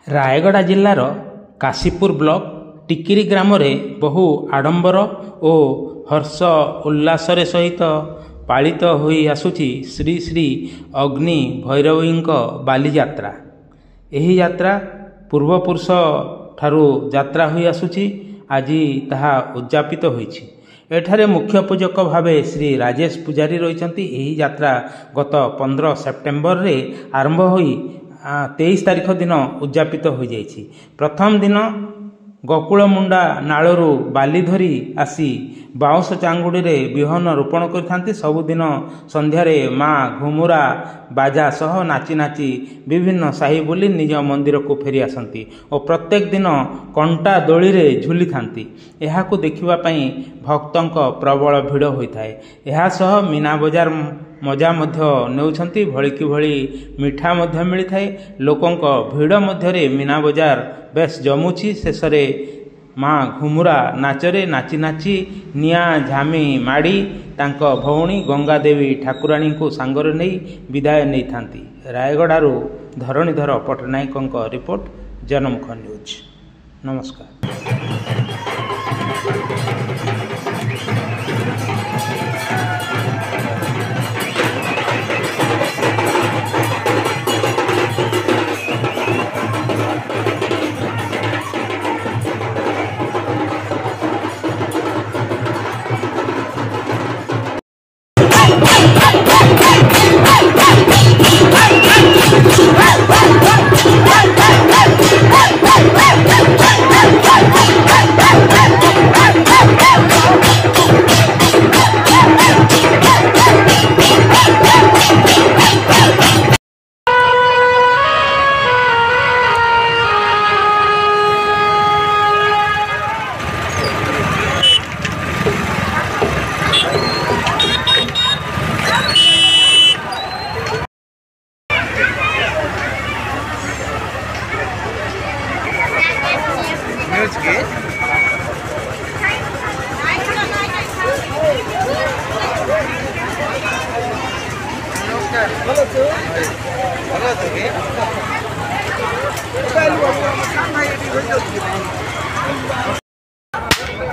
Rayagada जिल्लार Kashipur block टिकिरी ग्राम रे बहु आडंबर और हर्ष उल्लास सहित पालित होई आसुची श्री श्री अग्नि भैरवी बाली यात्रा। एही यात्रा पूर्वपुरुष ठारू यात्रा होई आसुची। आज ताहा उद्यापित होईछि। एठारे मुख्य पूजक भावे श्री राजेश पुजारी रहिछन्ति। एही यात्रा गत 15 सेप्टेम्बर रे आरंभ होई 23 तारीख दिन उद्यापित हो जाइछि। प्रथम दिन गोकुलमुंडा नालरू बाली धरी आसी बाउंश चांगुड़ी रे बिहन रोपण करथांती। सबुदिन संध्यारे माँ घुमुरा बाजा सह नाची नाची विभिन्न साही बुली निज मंदिर को फेरी आसंती और प्रत्येक दिन कंटा दोली रे झुली थांती। एहाकु देखिबा पई भक्तंक प्रबल भिड़ होइथाय। एहा सह मीना बजार मजा मध्य नेउछंती। भलिकी भली मिठा मध्य मिलिथाय। लोकंक भिड़ मध्यरे मीना बजार बेस जमुछि। शेषरे माँ घुमुरा नाचरे नाची नाची निया झामी माड़ी तांक भौणी गंगा देवी ठाकुराणी को सांगरे नहीं विदाय नहीं थांती। रायगड़ारू धरणीधर पटनायक रिपोर्ट जनमुख न्यूज। नमस्कार।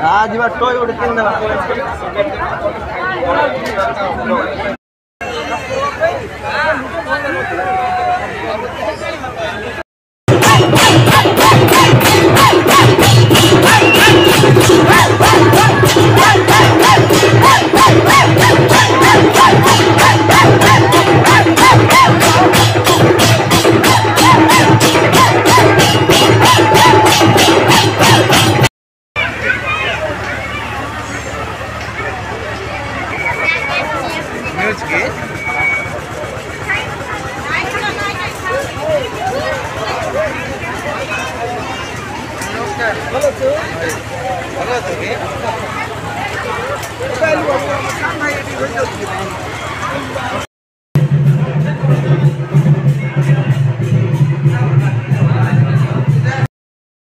आज बार टॉय उड़ के